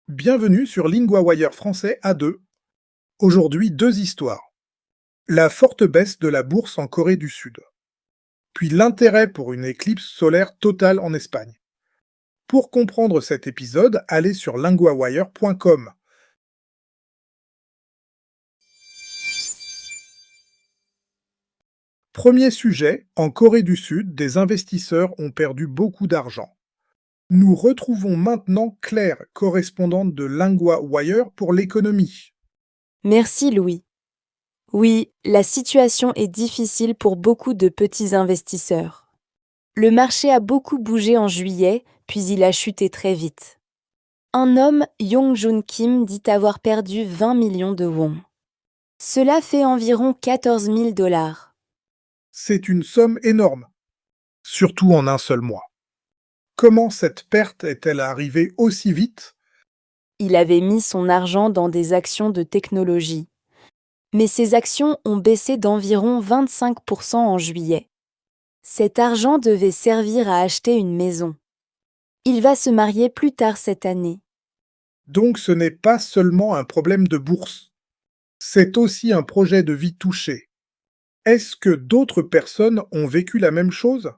Bienvenue sur LinguaWire français A2. Aujourd'hui, deux histoires. La forte baisse de la bourse en Corée du Sud, puis l'intérêt pour une éclipse solaire totale en Espagne. Pour comprendre cet épisode, allez sur linguawire.com. Premier sujet, en Corée du Sud, des investisseurs ont perdu beaucoup d'argent. Nous retrouvons maintenant Claire, correspondante de LinguaWire pour l'économie. Merci Louis. Oui, la situation est difficile pour beaucoup de petits investisseurs. Le marché a beaucoup bougé en juillet, puis il a chuté très vite. Un homme, Yong-Joon Kim, dit avoir perdu 20 millions de won. Cela fait environ 14 000 $. C'est une somme énorme, surtout en un seul mois. Comment cette perte est-elle arrivée aussi vite? Il avait mis son argent dans des actions de technologie. Mais ces actions ont baissé d'environ 25% en juillet. Cet argent devait servir à acheter une maison. Il va se marier plus tard cette année. Donc ce n'est pas seulement un problème de bourse, c'est aussi un projet de vie touché. Est-ce que d'autres personnes ont vécu la même chose?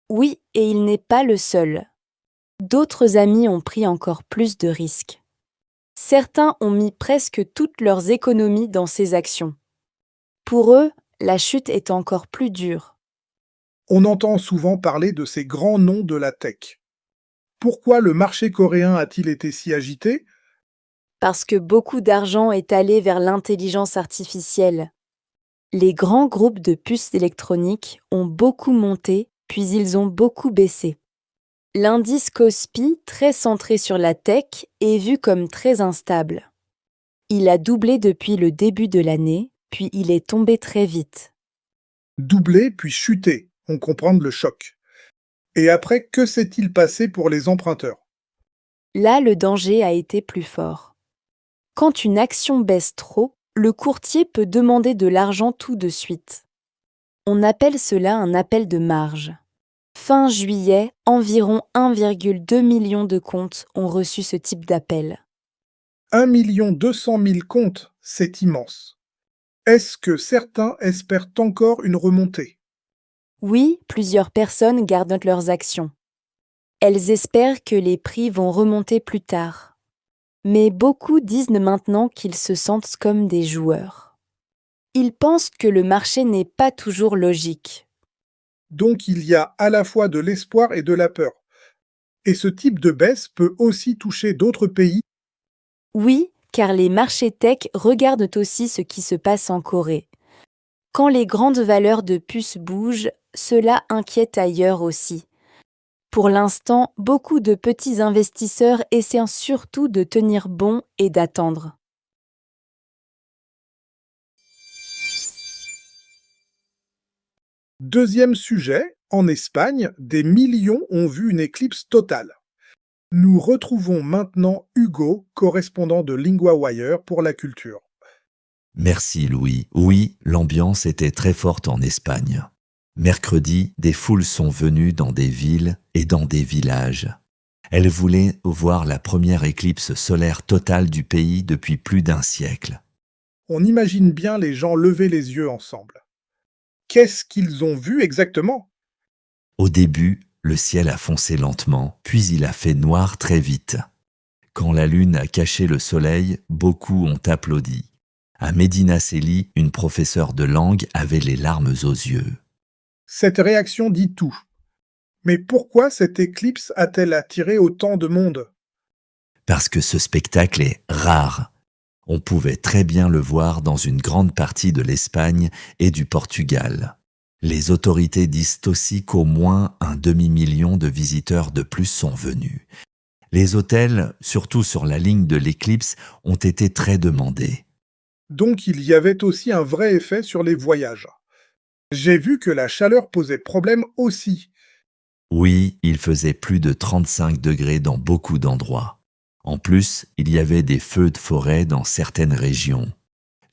Oui, et il n'est pas le seul. D'autres amis ont pris encore plus de risques. Certains ont mis presque toutes leurs économies dans ces actions. Pour eux, la chute est encore plus dure. On entend souvent parler de ces grands noms de la tech. Pourquoi le marché coréen a-t-il été si agité? Parce que beaucoup d'argent est allé vers l'intelligence artificielle. Les grands groupes de puces électroniques ont beaucoup monté, puis ils ont beaucoup baissé. L'indice Kospi, très centré sur la tech, est vu comme très instable. Il a doublé depuis le début de l'année, puis il est tombé très vite. Doublé puis chuté, on comprend le choc. Et après, que s'est-il passé pour les emprunteurs? Là, le danger a été plus fort. Quand une action baisse trop, le courtier peut demander de l'argent tout de suite. On appelle cela un appel de marge. Fin juillet, environ 1,2 million de comptes ont reçu ce type d'appel. 1 200 000 comptes, c'est immense. Est-ce que certains espèrent encore une remontée? Oui, plusieurs personnes gardent leurs actions. Elles espèrent que les prix vont remonter plus tard. Mais beaucoup disent maintenant qu'ils se sentent comme des joueurs. Ils pensent que le marché n'est pas toujours logique. Donc il y a à la fois de l'espoir et de la peur. Et ce type de baisse peut aussi toucher d'autres pays. Oui, car les marchés tech regardent aussi ce qui se passe en Corée. Quand les grandes valeurs de puces bougent, cela inquiète ailleurs aussi. Pour l'instant, beaucoup de petits investisseurs essaient surtout de tenir bon et d'attendre. Deuxième sujet, en Espagne, des millions ont vu une éclipse totale. Nous retrouvons maintenant Hugo, correspondant de LinguaWire pour la culture. Merci Louis. Oui, l'ambiance était très forte en Espagne. Mercredi, des foules sont venues dans des villes et dans des villages. Elles voulaient voir la première éclipse solaire totale du pays depuis plus d'un siècle. On imagine bien les gens lever les yeux ensemble. Qu'est-ce qu'ils ont vu exactement? Au début, le ciel a foncé lentement, puis il a fait noir très vite. Quand la lune a caché le soleil, beaucoup ont applaudi. À Medina Celi, une professeure de langue avait les larmes aux yeux. Cette réaction dit tout. Mais pourquoi cette éclipse a-t-elle attiré autant de monde? Parce que ce spectacle est rare. On pouvait très bien le voir dans une grande partie de l'Espagne et du Portugal. Les autorités disent aussi qu'au moins un demi-million de visiteurs de plus sont venus. Les hôtels, surtout sur la ligne de l'éclipse, ont été très demandés. Donc il y avait aussi un vrai effet sur les voyages. J'ai vu que la chaleur posait problème aussi. Oui, il faisait plus de 35 degrés dans beaucoup d'endroits. En plus, il y avait des feux de forêt dans certaines régions.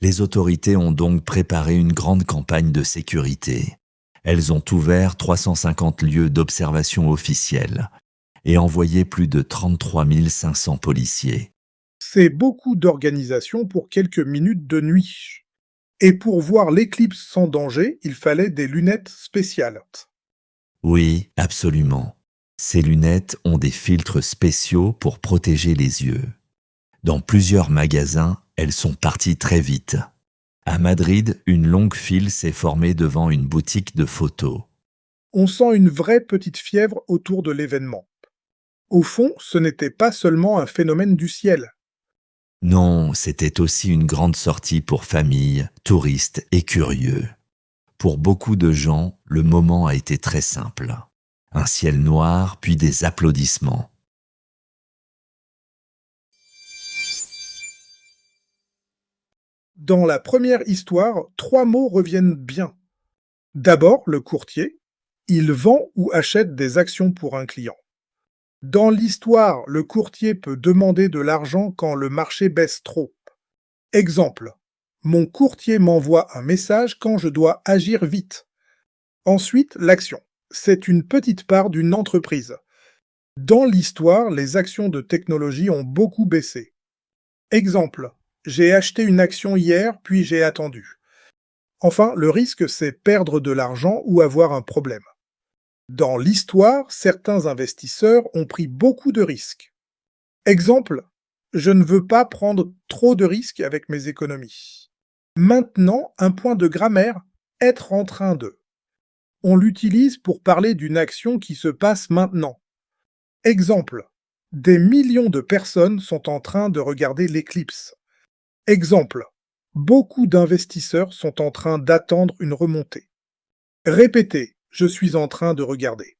Les autorités ont donc préparé une grande campagne de sécurité. Elles ont ouvert 350 lieux d'observation officiels. et envoyé plus de 33 500 policiers. C'est beaucoup d'organisation pour quelques minutes de nuit. Et pour voir l'éclipse sans danger, il fallait des lunettes spéciales. Oui, absolument. Ces lunettes ont des filtres spéciaux pour protéger les yeux. Dans plusieurs magasins, elles sont parties très vite. À Madrid, une longue file s'est formée devant une boutique de photos. On sent une vraie petite fièvre autour de l'événement. Au fond, ce n'était pas seulement un phénomène du ciel. Non, c'était aussi une grande sortie pour familles, touristes et curieux. Pour beaucoup de gens, le moment a été très simple. Un ciel noir, puis des applaudissements. Dans la première histoire, 3 mots reviennent bien. D'abord, le courtier. Il vend ou achète des actions pour un client. Dans l'histoire, le courtier peut demander de l'argent quand le marché baisse trop. Exemple. Mon courtier m'envoie un message quand je dois agir vite. Ensuite, l'action. C'est une petite part d'une entreprise. Dans l'histoire, les actions de technologie ont beaucoup baissé. Exemple. J'ai acheté une action hier, puis j'ai attendu. Enfin, le risque, c'est perdre de l'argent ou avoir un problème. Dans l'histoire, certains investisseurs ont pris beaucoup de risques. Exemple, je ne veux pas prendre trop de risques avec mes économies. Maintenant, un point de grammaire, être en train de. On l'utilise pour parler d'une action qui se passe maintenant. Exemple, des millions de personnes sont en train de regarder l'éclipse. Exemple, beaucoup d'investisseurs sont en train d'attendre une remontée. Répétez, je suis en train de regarder.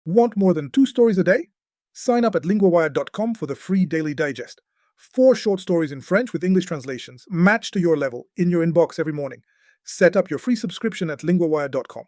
Want more than 2 stories a day? Sign up at linguawire.com for the free daily digest. 4 short stories in French with English translations, matched to your level, in your inbox every morning. Set up your free subscription at linguawire.com.